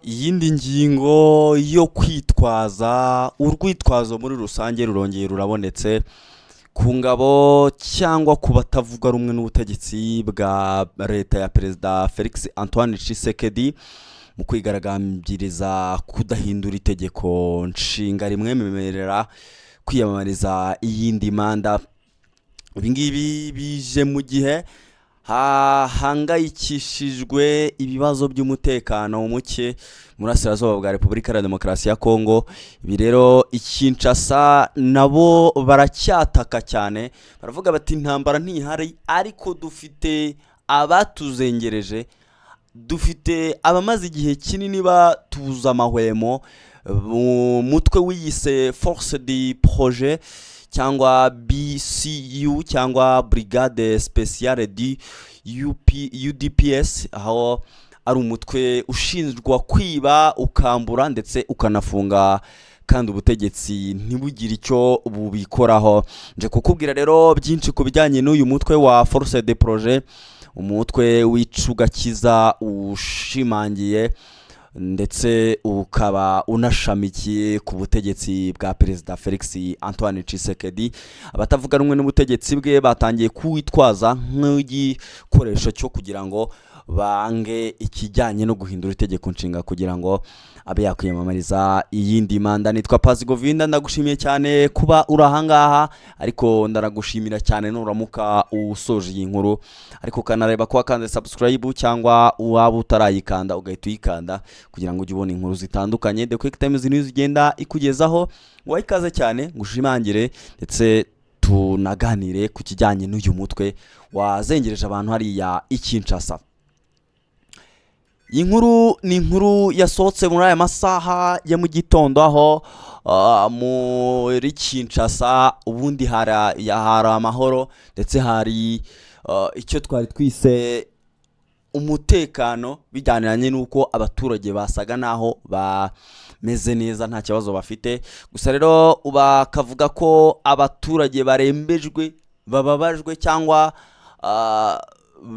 iyindi ngingo yo kwitwaza urwitwazo muri rusange rurongeye rurabonetse ku ngabo cyangwa ku batavuga rumwe n'ubutegetsi bwa leta ya Perezida Felix Antoine Tshisekedi mu kwigaragambiriza kudahindura itegeko nshinga rimwemerera kwiyamamariza iyindi manda. Ibingibi bije mu gihe hahangayikishijwe ibibazo by'umutekano muke muri Burasirazuba bwa Repubulika ya Demokarasi ya Kongo. Ibi rero Kinshasa nabo baracyataka cyane, baravuga bati intambara ntihari ariko dufite abatuzengereje, dufite abamaze igihe kinini batuza amahwemo. Mu mutwe wiyise Force de Projet cyangwa BCU cyangwa Brigade Speciale du UDPS, aho ari umutwe ushinjwa kwiba, ukambura ndetse ukanafunga kandi ubutegetsi ntibugire icyo bubikoraho. Nje kukubwira rero byinshi ku bijyanye n'uyu mutwe wa Force de Projet, umutwe w'icugakiza ushimangiye ndetse ukaba unashamikiye ku butegetsi bwa Perezida Felix Antoine Tshisekedi. Abatavuga rumwe n'ubutegetsi bwe batangiye kuwitwaza nk'igikoresho cyo kugira ngo bange ikijyanye no guhindura itegeko nshinga kugira ngo abe yakwiyamamariza iyindi manda. Nitwa Pasi Govinda, ndagushimiye cyane kuba uri ahangaha, ariko ndaragushimira cyane nuramuka usoje iyi nkuru, ariko kanareba ko wakanze subscribe cyangwa waba utarayikanda ugahita uyikanda kugira ngo ujye ubona inkuru zitandukanye The Quick Times News igenda ikugezaho. Wayikaze cyane ngushimangire ndetse tunaganire ku kijyanye n'uyu mutwe wazengereje abantu hariya Kinshasa. Inkuru ni inkuru yasohotse muri aya masaha ya mu gitondo, aho muri Kinshasa ubundi hari amahoro ndetse hari icyo twari twise umutekano, bijyaniranye n'uko abaturage basaga naho bameze neza nta kibazo bafite. Gusa rero bakavuga ko abaturage barembejwe, bababajwe cyangwa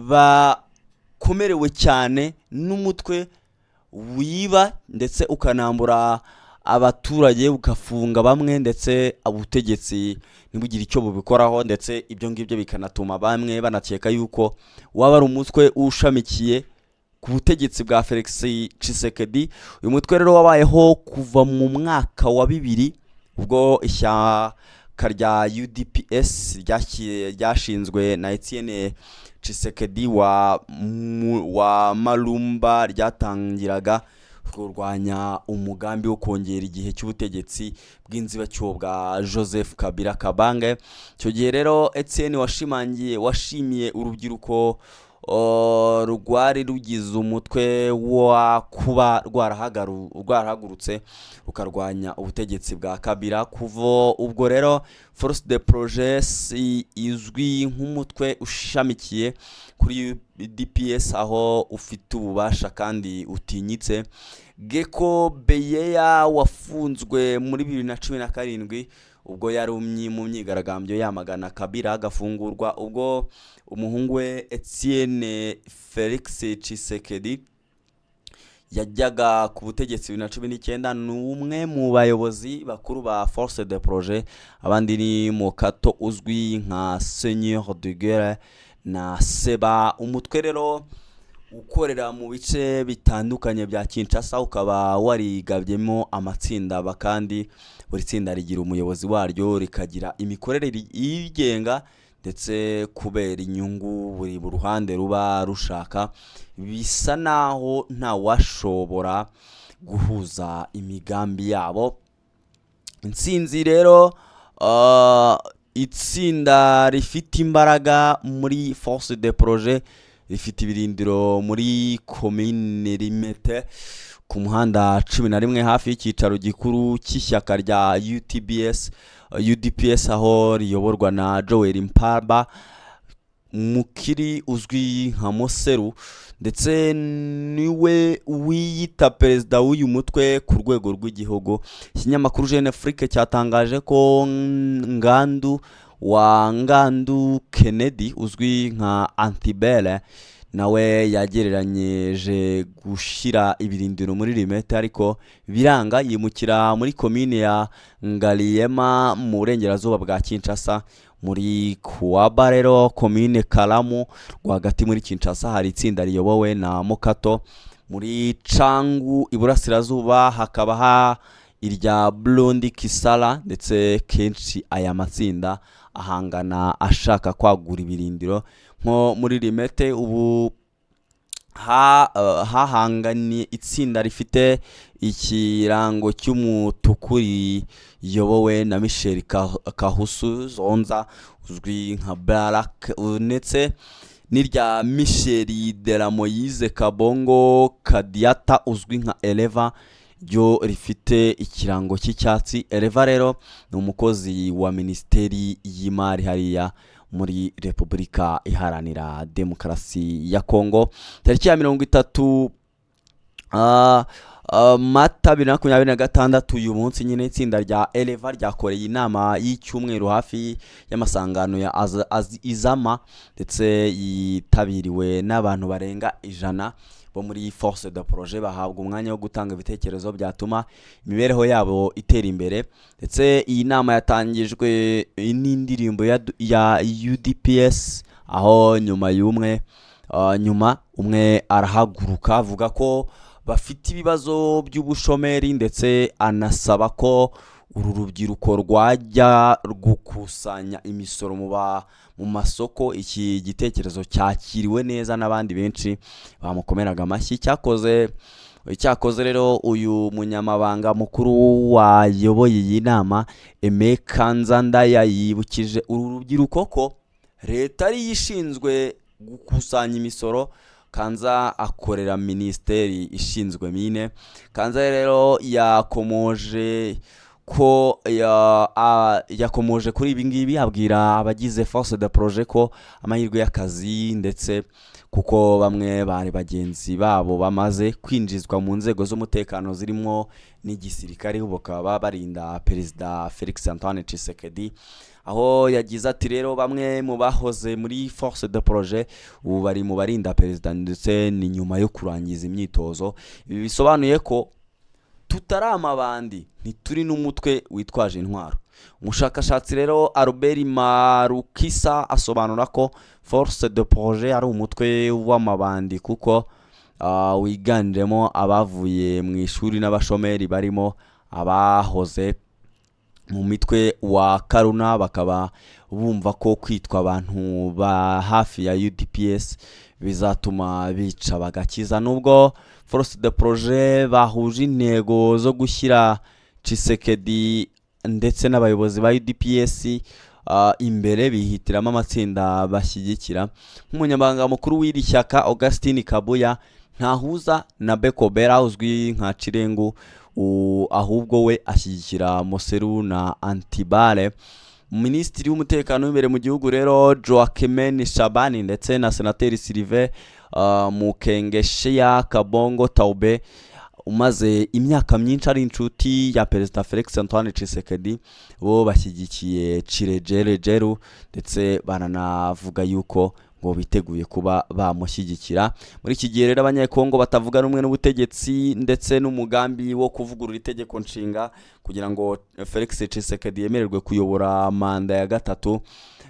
bakomerewe cyane n'umutwe wiba ndetse ukanambura abaturage, ugafunga bamwe ndetse ubutegetsi ntibugire icyo bubikoraho, ndetse ibyo ngibyo bikanatuma bamwe banakeka yuko waba ari umutwe ushamikiye ku butegetsi bwa Felix Tshisekedi. Uyu mutwe rero wabayeho kuva mu mwaka wa 2000 ubwo ishyaka rya UDPS ryashinzwe na Etienne Tshisekedi wa Malumba ryatangiraga kurwanya umugambi wo kongera igihe cy'ubutegetsi bw'inzibacyuho bwa Joseph Kabila Kabange. Icyo gihe rero Etienne washimiye urubyiruko rwari rugize umutwe wa kuba rwarahagurutse rukarwanya ubutegetsi bwa Kabila. Kuva ubwo rero Force de Projet izwi nk'umutwe ushamikiye kuri DPS, aho ufite ububasha kandi utinyitse. Geko Beyeya wafunzwe muri 2017 ubwo yari mu myigaragambyo yamagana Kabila, agafungurwa ubwo umuhungu we Etienne Felix Tshisekedi yajyaga ku butegetsi 2019. ni umwe mu bayobozi bakuru ba Force de Projet, abandi ni Mokato uzwi nka Seigneur de Guerre na Seba. Umutwe rero ukorera mu bice bitandukanye bya Kinshasa, ukaba warigabyemo amatsinda, kandi buri tsinda rigira umuyobozi waryo, rikagira imikorere yigenga ndetse kubera inyungu buri ruhande ruba rushaka. Bisa naho nta washobora guhuza imigambi yabo. Intsinzi rero itsinda rifite imbaraga muri Force de Projet rifite ibirindiro muri commune Limete ku muhanda 11 hafi y'icyicaro gikuru cy'ishyaka rya UDPS, aho riyoborwa na Joel Mpaba Mukiri uzwi nka Moseru, ndetse niwe wiyita perezida w'uyu mutwe ku rwego rw'igihugu. Ikinyamakuru Jeune Afrique cyatangaje ko Ngandu Kennedy uzwi nka Antibele nawe yagereranyeje gushira ibirindiro muri Limete ariko biranga yimukira muri komine ya Ngaliema mu burengerazuba bwa Kinshasa. Muri Kuwaba rero komine Kalamu rwagati muri Kinshasa hari itsinda riyobowe na Mokato. Muri Cangu iburasirazuba hakaba irya Blondi Kisala, ndetse kenshi aya matsinda ahangana ashaka kwagura ibirindiro. Nko muri Limete ubu hahanganye itsinda rifite ikirango cy'umutuku riyobowe na Michel Kahusu Zonza uzwi nka Barak, ndetse n'irya Michel de la Moise Kabongo Kadiata uzwi nka Eleva ryo rifite ikirango cy'icyatsi. Eleva rero ni umukozi wa Minisiteri y'Imari hariya muri Repubulika Iharanira Demokarasi ya Kongo. Tariki ya 30 Mata 2026 uyu munsi nyine itsinda rya Eleva ryakoreye inama y'icyumweru hafi y'amasangano ya Izama, ndetse yitabiriwe n'abantu barenga 100 bo muri Force de Projet. Bahabwa umwanya wo gutanga ibitekerezo byatuma imibereho yabo itera imbere, ndetse iyi nama yatangijwe n'indirimbo ya UDPS, aho nyuma umwe arahaguruka avuga ko bafite ibibazo by'ubushomeri, ndetse anasaba ko uru rubyiruko rwajya gukusanya imisoro mu masoko. Iki gitekerezo cyakiriwe neza n'abandi benshi bamukomeraga amashyi. Cyakoze rero uyu munyamabanga mukuru wayoboye iyi nama Aime Kanzandaya yibukije uru rubyiruko ko leta ari yishinzwe gukusanya imisoro. Kanza akorera Minisiteri ishinzwe mine. Kanza rero yakomoje kuri ibi ngibi, abwira abagize Force de Projet ko amahirwe y'akazi, ndetse kuko bamwe bari bagenzi babo bamaze kwinjizwa mu nzego z'umutekano zirimo n'igisirikare, bakaba barinda Perezida Felix Antoine Tshisekedi. Aho yagize ati rero bamwe mu bahoze muri Force de Projet ubu bari mu barinda Perezida, ndetse ni nyuma yo kurangiza imyitozo. Ibi bisobanuye ko tutari amabandi, ntituri n'umutwe witwaje intwaro. Umushakashatsi rero Albert Marukisa asobanura ko Force de Projet ari umutwe w'amabandi kuko wiganjemo abavuye mu ishuri n'abashomeri barimo abahoze mu mitwe wa Karuna, bakaba bumva ko kwitwa abantu ba hafi ya UDPS bizatuma bica bagakiza. Nubwo Force de Projet bahuje intego zo gushyira Tshisekedi ndetse n'abayobozi ba UDPS imbere, bihitiramo amatsinda bashyigikira. Nk'umunyamabanga mukuru w'iri shyaka Augustin Kabuya ntahuza na Bekobera uzwi nka Chirengu, ahubwo we ashyigikira Moseru na Antibale. Minisitiri w'umutekano w'imbere mu gihugu rero Joaquin Shabani, ndetse na Senateri Sylvain Mukengesheya Kabongo Taube umaze imyaka myinshi ari inshuti ya Perezida Felix Antoine Tshisekedi, bo bashyigikiye Chirejerejeru, ndetse bananavuga yuko ngo biteguye kuba bamushyigikira. Muri iki gihe rero abanyekongo batavuga rumwe n'ubutegetsi ndetse n'umugambi wo kuvugurura itegeko nshinga kugira ngo Felix Tshisekedi yemererwe kuyobora manda ya gatatu,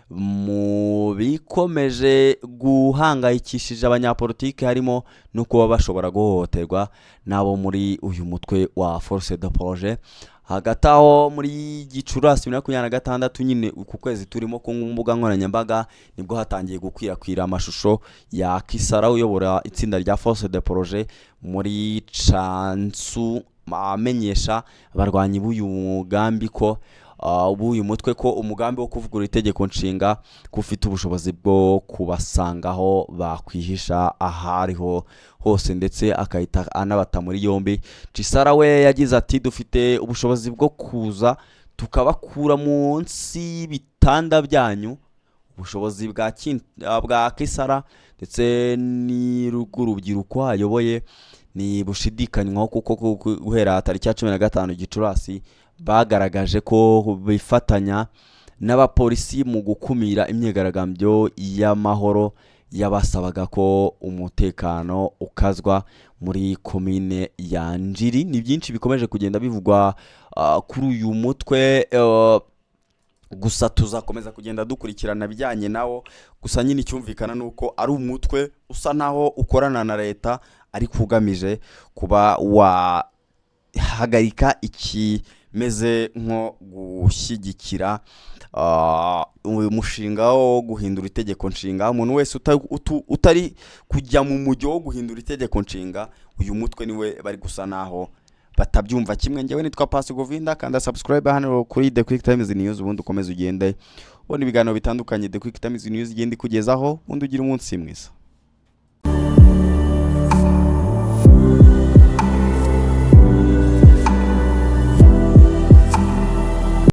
mu bikomeje guhangayikishije abanyapolitiki harimo no kuba bashobora guhohoterwa nabo muri uyu mutwe wa Force de Projet. Hagati aho muri Gicurasi 2026 nyine uku kwezi turimo ku mbuga nkoranyambaga nibwo hatangiye gukwirakwira amashusho ya Kisara uyobora itsinda rya Force de Projet muri Chansu, amenyesha abarwanyi b'uyu mugambi ko uyu mutwe ko umugambi wo kuvugurura itegeko nshinga kufite ubushobozi bwo kubasangaho bakwihisha ahariho hose, ndetse akahita anabata muri yombi. Cisara we yagize ati dufite ubushobozi bwo kuza tukabakura munsi y'ibitanda byanyu. Ubushobozi bwa Kisara ndetse n'urubyiruko ayoboye ni bushidikanywaho kuko guhera tariki ya 15 Gicurasi bagaragaje ko bifatanya n'abapolisi mu gukumira imyigaragambyo y'amahoro yabasabaga ko umutekano ukazwa muri komine ya Njiri. Ni byinshi bikomeje kugenda bivugwa kuri uyu mutwe, gusa tuzakomeza kugenda dukurikirana bijyanye nawo. Gusa nyine icyumvikana nuko ari umutwe usa naho ukorana na leta ariko ugamije kuba wahagarika ikimeze nko gushyigikira uyu mushinga wo guhindura itegeko nshinga. Umuntu wese utari kujya mu mujyo wo guhindura itegeko nshinga, uyu mutwe niwe bari gusa naho batabyumva kimwe. Njyewe nitwa Pasi Govinda, kanda subscribe hano kuri The Quick Times News, ubundi ukomeze ugende ubona ibiganiro bitandukanye The Quick Times News igenda ikugezaho, ubundi ugira umunsi mwiza.